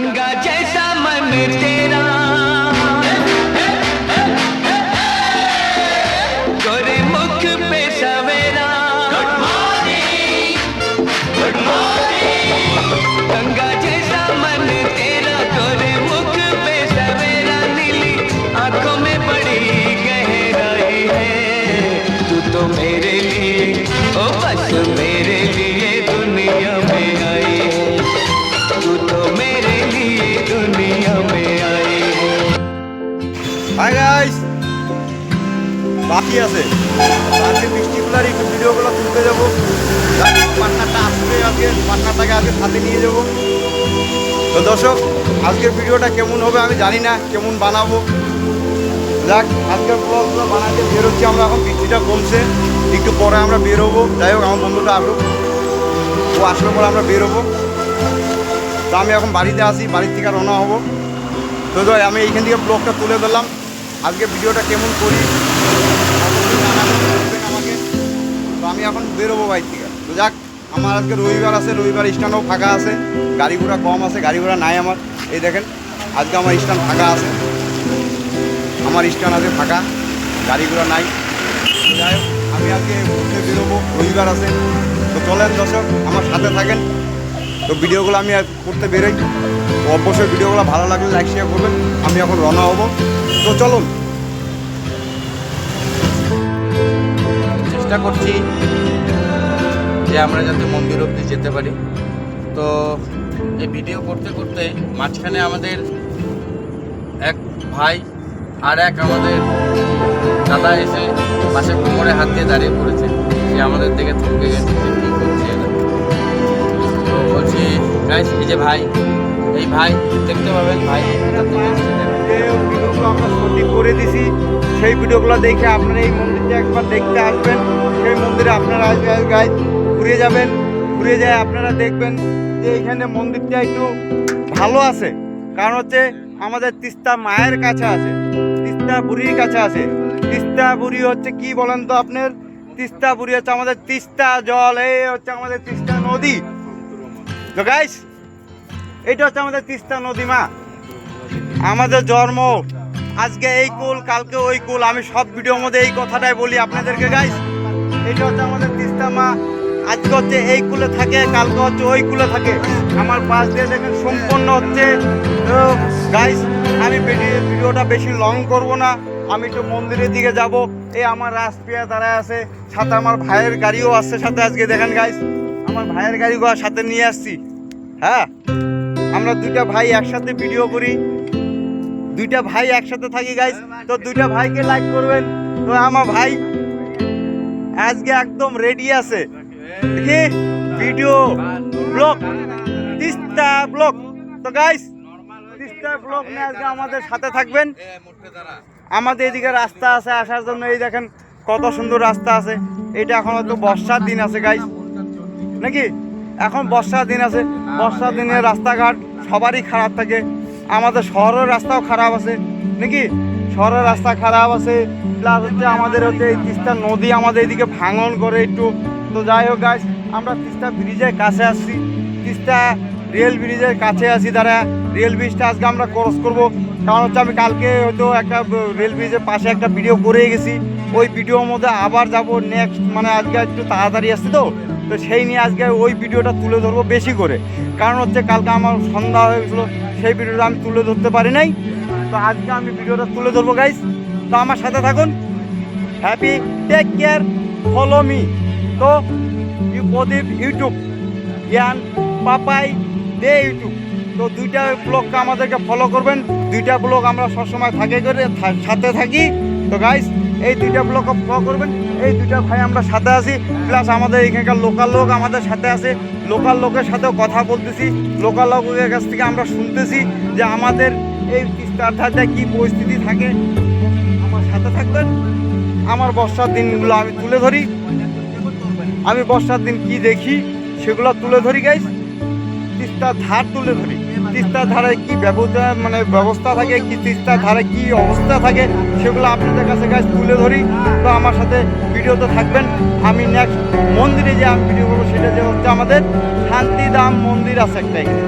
गंगा जैसा मन तेरा गोरे मुख पे सवेरा गंगा जैसा मन तेरा गोरे मुख पे सवेरा नीली आंखों में बड़ी गहराई है तू तो मेरे लिए ओ बस मेरे लिए दुनिया में आई है तू तो मेरे लिए दुनिया में आई है। হাই গাইস, বাকি আছে আজকে বৃষ্টিগুলার একটু ভিডিওগুলো তুলতে যাবো। পাটনাটা আসবে আজকে, পাটনাটাকে আজকে সাথে নিয়ে যাবো। তো দর্শক, আজকের ভিডিওটা কেমন হবে আমি জানি না, কেমন বানাবো। যাক, আজকের ব্লগগুলো বানাতে বেরোচ্ছি আমরা। এখন বৃষ্টিটা কমছে, একটু পরে আমরা বেরোবো। যাই হোক, আমার বন্ধুটা আসুক, ও আসলে পরে আমরা বেরোবো। তো আমি এখন বাড়িতে আসি, বাড়ির থেকে রওনা হবো। তো আমি এইখান থেকে ব্লগটা তুলে ধরলাম। আজকে ভিডিওটা কেমন করি আমাকে। তো আমি এখন বেরোবো বাড়ির থেকে। তো যাক, আমার আজকে রবিবার আছে, রবিবার স্ট্যান্ডও ফাঁকা আছে, গাড়ি ঘোড়া কম আছে, গাড়ি ঘোড়া নাই আমার। এই দেখেন, আজকে আমার স্ট্যান্ড ফাঁকা আছে, আমার স্ট্যান্ড আছে ফাঁকা, গাড়ি ঘোড়া নাই। যাই হোক, আমি আজকে ঘুরতে বেরোবো, রবিবার আছে। তো চলেন দর্শক, আমার সাথে থাকেন। তো ভিডিওগুলো আমি করতে বেরোই। তো অবশ্যই ভিডিওগুলো ভালো লাগলে লাইক শেয়ার করবেন। আমি এখন রওনা হব। তো চলুন। চেষ্টা করছি যে আমরা যাতে মন্দির অবধি যেতে পারি। তো এই ভিডিও করতে করতে মাঝখানে আমাদের এক ভাই আর এক আমাদের দাদা এসে পাশে কোমরে হাত দিয়ে দাঁড়িয়ে পড়েছে। সে আমাদের দিকে থমকে গেছে যে কী করছে এরা। তো বলছি গাইস, এই যে ভাই, এই ভাই দেখতে পাবেন, ভাই কোথা থেকে এসেছে দেখেন। যে ভিডিওগুলো আমরা শুটিং করে দিছি, সেই ভিডিওগুলো দেখে আপনারা এই মন্দিরটা একবার দেখতে আসবেন। সেই মন্দিরে আপনারা আসবেন গাইস, ঘুরে যাবেন। ঘুরে যায় আপনারা দেখবেন যে এইখানে মন্দিরটা একটু ভালো আছে। কারণ হচ্ছে আমাদের তিস্তা মায়ের কাছে আছে, তিস্তা বুড়ির কাছে আছে। তিস্তা বুড়ি হচ্ছে কি বলেন তো আপনার? তিস্তা বুড়ি হচ্ছে আমাদের তিস্তা জল, এই হচ্ছে আমাদের তিস্তা নদী। তো গাইস, এইটা হচ্ছে আমাদের তিস্তা নদী মা। আমাদের জন্ম আজকে এই কুল, কালকে ওই কুল। আমি সব ভিডিওর মধ্যে এই কথাটাই বলি আপনাদেরকে গাইস। এইটা হচ্ছে আমাদের তিস্তা মা। আজকে হচ্ছে এই কুলে থাকে, কালকে হচ্ছে ওই কুলে থাকে। আমার পাশ দিয়ে দেখেন সম্পূর্ণ হচ্ছে। তো গাইস, আমি ভিডিওটা বেশি লং করব না, আমি একটু মন্দিরের দিকে যাব। এই আমার রাজপ্রিয়া দাঁড়ায় আছে, সাথে আমার ভাইয়ের গাড়িও আসছে সাথে। আজকে দেখেন গাইস, আমার ভাইয়ের গাড়িগুলো সাথে নিয়ে আসছি। হ্যাঁ, আমরা দুইটা ভাই একসাথে ভিডিও করি, দুইটা ভাই একসাথে থাকি গাইস। তো দুইটা ভাইকে লাইক করবেন। তো আমার ভাই আজকে একদম রেডি আছে, দেখি ভিডিও ব্লগ, তিস্তা ব্লগ। তো গাইস, তিস্তা ব্লগ নিয়ে আজকে আমাদের সাথে থাকবেন। আমাদের এদিকে রাস্তা আছে আসার জন্য, এই দেখেন কত সুন্দর রাস্তা আছে। এটা এখন হয়তো বর্ষার দিন আছে গাইস, নাকি? এখন বর্ষার দিন আছে, বর্ষার দিনে রাস্তাঘাট সবারই খারাপ থাকে। আমাদের শহরের রাস্তাও খারাপ আছে, নাকি? শহরের রাস্তা খারাপ আছে, প্লাস হচ্ছে আমাদের হচ্ছে এই তিস্তা নদী আমাদের এদিকে ভাঙন করে একটু। তো যাই হোক গাইস, আমরা তিস্তা ব্রিজের কাছে আসছি, তিস্তা রেল ব্রিজের কাছে আছি। দ্বারা রেল ব্রিজটা আজকে আমরা ক্রস করব। কারণ হচ্ছে আমি কালকে হয়তো একটা রেল ব্রিজের পাশে একটা ভিডিও করে গেছি, ওই ভিডিওর মধ্যে আবার যাব নেক্সট। মানে আজকে একটু তাড়াতাড়ি আসছি, তো সেই নিয়ে আজকে ওই ভিডিওটা তুলে ধরবো বেশি করে। কারণ হচ্ছে কালকে আমার সন্ধ্যা হয়ে গেছিলো, সেই ভিডিওটা আমি তুলে ধরতে পারি নাই। তো আজকে আমি ভিডিওটা তুলে ধরবো গাইস। তো আমার সাথে থাকুন। Happy, take care, follow me. তো প্রদীপ ইউটিউব, জ্ঞান পাপাই দে ইউটিউব। তো দুইটা ব্লগকে আমাদেরকে ফলো করবেন। দুইটা ব্লগ আমরা সবসময় সাথে থাকি। তো গাইস, এই দুইটা ব্লগকে ফলো করবেন। এই দুইটা ভাই আমরা সাথে আছি, প্লাস আমাদের এখানকার লোকাল লোক আমাদের সাথে আছে। লোকাল লোকের সাথেও কথা বলতেছি, লোকাল লোকের কাছ থেকে আমরা শুনতেছি যে আমাদের এই তিস্তার ধারে কী পরিস্থিতি থাকে। আমার সাথে থাকবেন। আমার বর্ষার দিনগুলো আমি তুলে ধরি, আমি বর্ষার দিন কি দেখি সেগুলো তুলে ধরি গাইস। তিস্তার ধার তুলে ধরি, তিস্তার ধারে কি ব্যবস্থা থাকে, কি তিস্তার ধারে কি অবস্থা থাকে, সেগুলো আপনাদের কাছে গাইস তুলে ধরি। তো আমার সাথে ভিডিওতে থাকবেন। আমি নেক্সট মন্দিরে যে আমি ভিডিও করবো, সেটা যে হচ্ছে আমাদের শান্তিধাম মন্দির আছে একটা এখানে।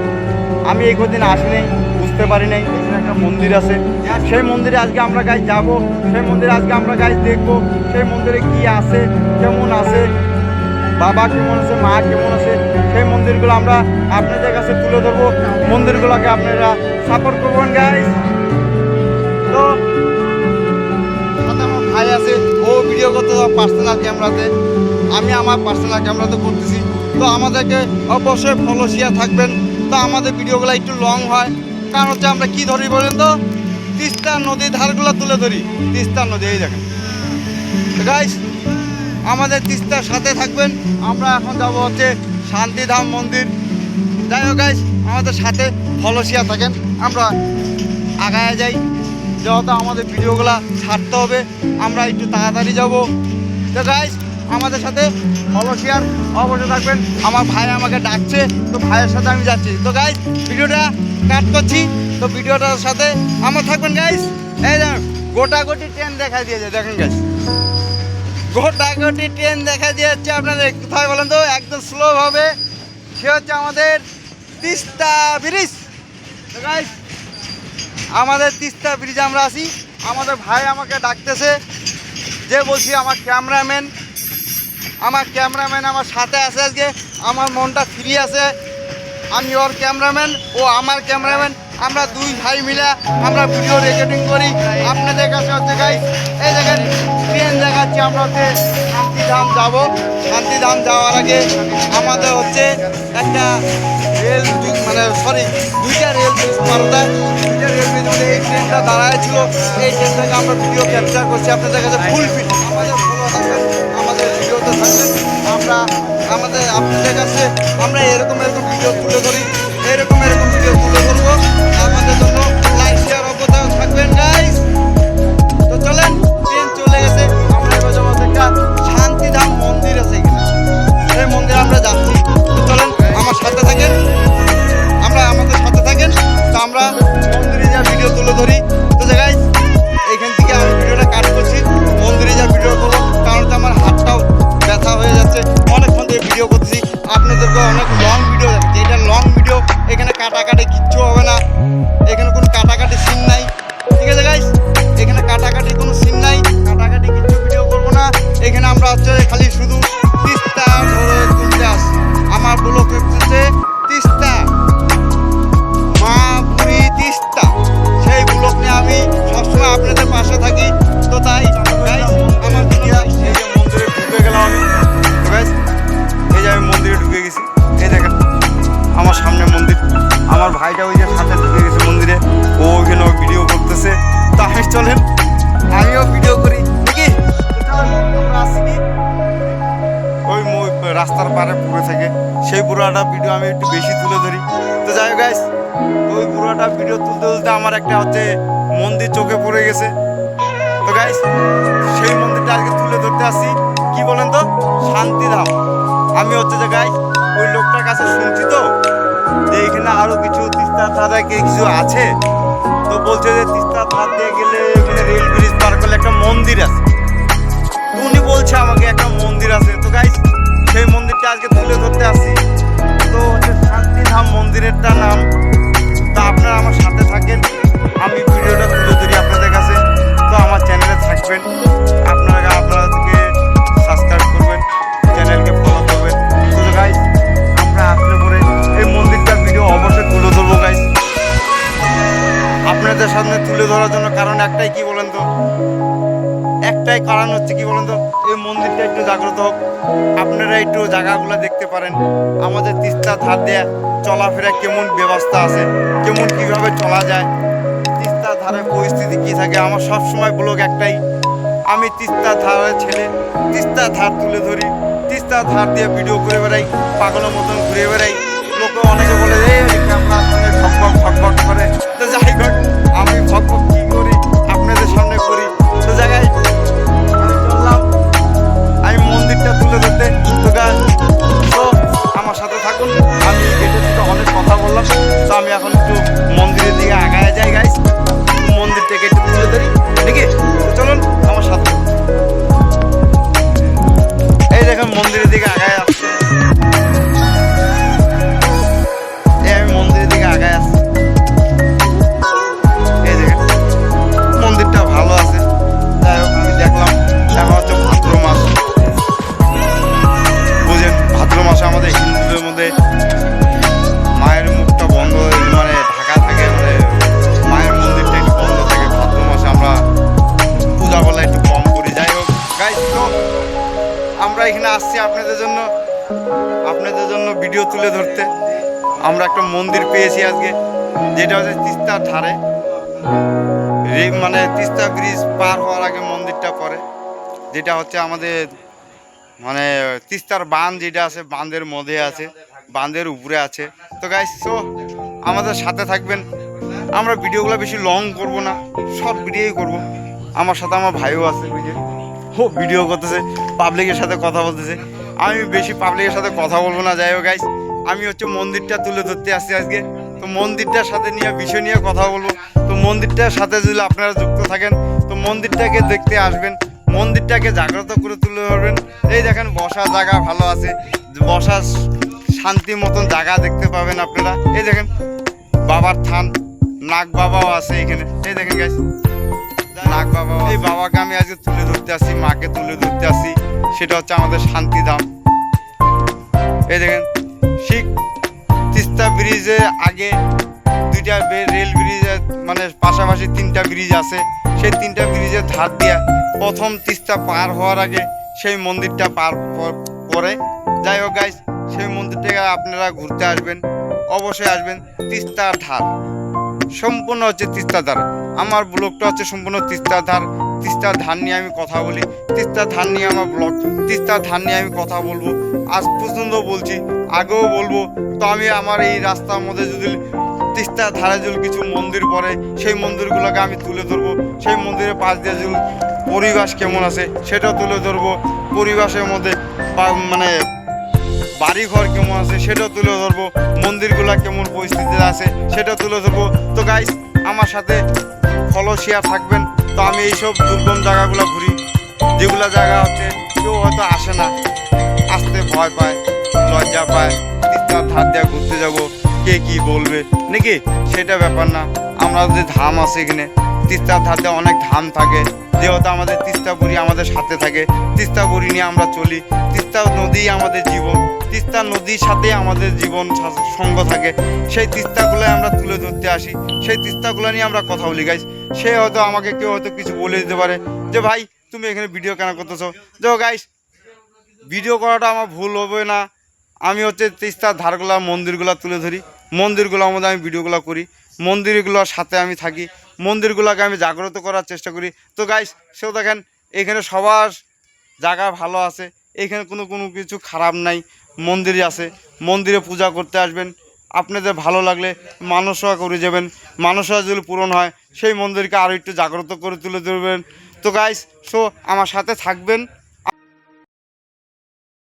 আমি এই কদিন আসি নাই, বুঝতে পারি নাই এখানে একটা মন্দির আছে। সেই মন্দিরে আজকে আমরা গাইজ যাবো, সেই মন্দিরে আজকে আমরা গাইজ দেখবো সেই মন্দিরে কি আছে, কেমন আছে, বাবা কেমন আছে, মা কেমন আছে, সেই মন্দিরগুলো আমরা আপনাদের কাছে তুলে ধরবো। মন্দিরগুলোকে আপনারা সাপোর্ট করবেন গাইজ। তো সাথে আমার ভাই আছে, ও ভিডিও করতে পার্সোনাল ক্যামেরাতে, আমি আমার পার্সোনাল ক্যামেরাতে করতেছি। তো আমাদেরকে অবশ্যই ফলো শেয়ার থাকবেন। তো আমাদের ভিডিওগুলো একটু লং হয়, কারণ হচ্ছে আমরা কি ধরি বলেন তো, তিস্তা নদীর ধারগুলো তুলে ধরি। তিস্তা নদী এই দেখেন গাইস, আমাদের তিস্তার সাথে থাকবেন। আমরা এখন যাব হচ্ছে শান্তিধাম মন্দির। যাই হোক গাইস, আমাদের সাথে ফলো শেয়ার থাকেন, আমরা আগায় যাই। যেহেতু আমাদের ভিডিওগুলো ছাড়তে হবে, আমরা একটু তাড়াতাড়ি যাব। তো গাইস, আমাদের সাথে ফলো শেয়ার অবশ্যই থাকবেন। আমার ভাই আমাকে ডাকছে, তো ভাইয়ের সাথে আমি যাচ্ছি। তো গাইস, ভিডিওটা কাট করছি, তো ভিডিওটার সাথে আমার থাকবেন গাইস। এই দেখেন গোটাগোটি ট্রেন দেখা দিয়েছে, দেখেন গাইস গোটাগোটি ট্রেন দেখা দিয়ে যাচ্ছে আপনাদের। কোথায় বলেন তো, একদম স্লোভাবে। সে হচ্ছে আমাদের তিস্তা ব্রিজ। তো গাইস, আমাদের তিস্তা ব্রিজে আমরা আছি। আমাদের ভাই আমাকে ডাকতেছে, যে বলছি আমার ক্যামেরাম্যান আমার সাথে আছে আজকে। আমার মনটা ফ্রি আছে, আমি ওর ক্যামেরাম্যান, ও আমার ক্যামেরাম্যান। আমরা দুই ভাই মিলে আমরা ভিডিও রেকর্ডিং করি আপনাদের কাছে। হচ্ছে গাইস, এই দেখেন ট্রেন দেখাচ্ছি। আমরা হচ্ছে শান্তিধাম যাব। শান্তিধাম যাওয়ার আগে আমাদের হচ্ছে একটা রেল দুইটা রেল ব্রিজ পার হয়। দুইটা রেল ব্রিজ মধ্যে এই ট্রেনটা দাঁড়ায় ছিল, এই ট্রেনটাকে আমরা ভিডিও ক্যাপচার করছি আপনাদের কাছে ফুলফিল। আমাদের ভিডিওতে থাকবেন, আমরা আপনাদের কাছে আমরা এরকম ভিডিও তুলে ধরি, এরকম ভিডিও তুলে ধরবো। আমাদের জন্য লাইক শেয়ার অবদান থাকবেন গাইস। তো চলেন, ট্রেন চলে গেছে। আমরা এবার যাবো একটা শান্তিধাম মন্দির আছে এখানে, সেই মন্দিরে আমরা যাচ্ছি। তো চলেন আমার সাথে থাকেন, আমাদের সাথে থাকেন। তো আমরা মন্দিরে যা ভিডিও তুলে ধরি। তো গাইস, এইখান থেকে আমি ভিডিওটা কাট করছি, মন্দিরে যা ভিডিও করবো, কারণ আমার হাতটাও ব্যথা হয়ে যাচ্ছে। অনেকক্ষণ থেকে ভিডিও করতেছি, আপনাদেরকে অনেক লং ভিডিও যাচ্ছে। এটা লং ভিডিও, এখানে কাটাকাটি কিচ্ছু হবে না, এখানে কোনো কাটাকাটি সিন নাই। ঠিক আছে গাইস, এখানে কাটাকাটি কোনো সিন নাই, কাটাকাটি কিচ্ছু ভিডিও করবো না। এখানে আমরা হচ্ছে খালি শুধু তিস্তা ধরে তুলতে আসি। আমার ব্লগ হচ্ছে তিস্তা মাপুরি তিস্তা, সেই ব্লগ নিয়ে আমি সবসময় আপনাদের পাশে থাকি। তো তাই গাইস, আমার এই যে মন্দিরে ঢুকে গেলাম আমি। তো গাইস, এই যে আমি মন্দিরে ঢুকে গেছি, এই দেখেন আমার সামনে মন্দির। আমার ভাইটা ওই যে সাথে ঢুকে গেছে মন্দিরে, ও ওইখানে ভিডিও করতেছে। তো আমি চলেন আমিও ভিডিও করি নাকি। ওই রাস্তার পারে পুরো থেকে সেই পুরোটা ভিডিও আমি একটু বেশি তুলে ধরি। তো যাই হোক গাইস, ওই পুরোটা ভিডিও তুলতে আমার একটা হচ্ছে মন্দির চোখে পড়ে গেছে। তো গাইস, সেই মন্দিরটা আজকে তুলে ধরতে আসছি। কি বলেন তো, শান্তিধাম। আমি হচ্ছে যে গাইস ওই লোকটার কাছে শুনছি তো, যে এখানে আরো কিছু তিস্তার ধারে কিছু আছে। তো বলছে যে তিস্তার ধার দিয়ে গেলে ওখানে রেল ব্রিজ পার করলে একটা মন্দির আছে। তো উনি বলছে আমাকে একটা মন্দির আছে। তো গাইস, সেই মন্দিরটা আজকে তুলে ধরতে আসছি। তো হচ্ছে শান্তিধাম মন্দিরেরটা নাম। তা আপনারা আমার সাথে থাকেন, আমি ভিডিওটা তুলে ধরি আপনাদের কাছে। তো আমার চ্যানেলে থাকবেন, আপনাদেরকে সাবস্ক্রাইব করবেন, চ্যানেলকে ফলো করবেন। তো গাইস, আমরা আসলে পরে এই মন্দিরটার ভিডিও অবশ্যই তুলে ধরবো গাইস আপনাদের সামনে তুলে ধরার জন্য। কারণ একটাই, কি বলেন তো, একটাই কারণ হচ্ছে কি বলেন তো, এই মন্দিরটা একটু জাগ্রত হোক, আপনারা একটু জায়গাগুলো দেখতে পারেন। আমাদের তিস্তার ধার দিয়ে চলাফেরা কেমন ব্যবস্থা আছে, কিভাবে চলা যায়, তিস্তার ধারের পরিস্থিতি কী থাকে। আমার সবসময় ব্লগ একটাই, আমি তিস্তার ধারের ছেলে, তিস্তার ধার তুলে ধরি, তিস্তার ধার দিয়ে ভিডিও করে বেড়াই, পাগলের মতন ঘুরে বেড়াই। লোকে অনেকে বলে ক্যামেরার সামনে ভক করে। তো যাই হোক, আমি ভক কী করি আপনাদের সামনে করি। তো জায়গায় আমি চললাম, আমি মন্দিরটা তুলে ধরতে। তো আমার সাথে থাকুন, আমি গেটের থেকে অনেক কথা বললাম। তো আমি এখন একটু মন্দিরের দিকে আগায় যাই গাইস, মন্দির থেকে একটু তুলে ধরি নাকি। তো চলুন আমার সাথে। এই দেখেন মন্দিরের দিকে আগায় আসছে, এই আমি মন্দিরের দিকে আপনাদের জন্য ভিডিও তুলে ধরতে। আমরা একটা মন্দির পেয়েছি আজকে, যেটা হচ্ছে তিস্তার ধারে, মানে তিস্তা ব্রিজ পার হওয়ার আগে মন্দিরটা পড়ে, যেটা হচ্ছে আমাদের মানে তিস্তার বাঁধ যেটা আছে, বাঁধের মধ্যে আছে, বাঁধের উপরে আছে। তো গাইস, সো আমাদের সাথে থাকবেন। আমরা ভিডিওগুলো বেশি লং করব না, শর্ট ভিডিওই করব। আমার সাথে আমার ভাইও আছে, বুঝে ও ভিডিও করতেছে, পাবলিকের সাথে কথা বলতেছে। আমি বেশি পাবলিকের সাথে কথা বলবো না। যাই হোক গাইস, আমি হচ্ছে মন্দিরটা তুলে ধরতে আসছি আজকে। তো মন্দিরটার সাথে নিয়ে বিষয় নিয়ে কথা বলবো। তো মন্দিরটার সাথে যদি আপনারা যুক্ত থাকেন, তো মন্দিরটাকে দেখতে আসবেন, মন্দিরটাকে জাগ্রত করে তুলে ধরবেন। এই দেখেন বসার জায়গা ভালো আছে, বসার শান্তি মতন জায়গা দেখতে পাবেন আপনারা। এই দেখেন বাবার থান, নাগ বাবাও আছে এখানে। এই দেখেন গাইস, নাগ বাবা, এই বাবাকে আমি আজকে তুলে ধরতে আসি, মাকে তুলে ধরতে আসি। সেটা হচ্ছে আমাদের শান্তিধাম। এই দেখেন ঠিক তিস্তা ব্রিজে আগে দুইটা রেল ব্রিজে মানে পাশাপাশি 3টা ব্রিজ আছে। সেই 3টা ব্রিজের ধার দিয়ে প্রথম তিস্তা পার হওয়ার আগে সেই মন্দিরটা পার পরে। যাই হোক গাইস, সেই মন্দিরটাকে আপনারা ঘুরতে আসবেন, অবশ্যই আসবেন। তিস্তার ধার সম্পূর্ণ হচ্ছে তিস্তার ধার। আমার ব্লগটা হচ্ছে সম্পূর্ণ তিস্তার ধার। তিস্তার ধার নিয়ে আমি কথা বলি, তিস্তার ধার নিয়ে আমার ব্লগ, তিস্তার ধার নিয়ে আমি কথা বলবো। আজ পর্যন্ত বলছি, আগেও বলবো। তো আমি আমার এই রাস্তার মধ্যে যদি তিস্তার ধারে যদি কিছু মন্দির পড়ে, সেই মন্দিরগুলোকে আমি তুলে ধরবো। সেই মন্দিরের পাশ দিয়ে যদি পরিবেশ কেমন আছে সেটাও তুলে ধরবো। পরিবেশের মধ্যে মানে বাড়িঘর কেমন আছে সেটাও তুলে ধরবো। মন্দিরগুলো কেমন পরিস্থিতিতে আছে সেটাও তুলে ধরবো। তো গাইস, আমার সাথে ফলো শেয়ার থাকবেন। তো আমি এইসব দুর্গম জায়গাগুলো ঘুরি, যেগুলো জায়গা হচ্ছে কেউ হয়তো আসে না, আসতে ভয় পায়, লজ্জা পায়। তিস্তার ধার দিয়ে ঘুরতে যাবো, কে কি বলবে নাকি, সেটা ব্যাপার না। আমরা যে ধাম আছে এখানে, তিস্তার ধার দিয়ে অনেক ধাম থাকে, যেহেতু আমাদের তিস্তা বুড়ি আমাদের সাথে থাকে। তিস্তা বুড়ি নিয়ে আমরা চলি। তিস্তা নদী আমাদের জীবন, তিস্তা নদীর সাথে আমাদের জীবন সঙ্গ থাকে। সেই তিস্তাগুলো আমরা তুলে ধরতে আসি, সেই তিস্তাগুলো নিয়ে আমরা কথা বলি গাইস। সে হয়তো আমাকে কেউ হয়তো কিছু বলে দিতে পারে যে ভাই তুমি এখানে ভিডিও কেন করতেছো। দেখো গাইস, ভিডিও করাটা আমার ভুল হবে না। আমি হচ্ছে তিস্তার ধারগুলা মন্দিরগুলো তুলে ধরি, মন্দিরগুলোর মধ্যে আমি ভিডিওগুলো করি, মন্দিরগুলোর সাথে আমি থাকি, মন্দিরগুলোকে আমি জাগ্রত করার চেষ্টা করি। তো গাইস, সেও দেখেন এখানে সবার জায়গা ভালো আছে, এখানে কোনো কিছু খারাপ নাই। মন্দিরে আছে, মন্দিরে পূজা করতে আসবেন। আপনাদের ভালো লাগলে মানসা করে যাবেন, মানসা যদি পূরণ হয় সেই মন্দিরকে আরও একটু জাগ্রত করে তুলে ধরবেন। তো গাইস, সো আমার সাথে থাকবেন।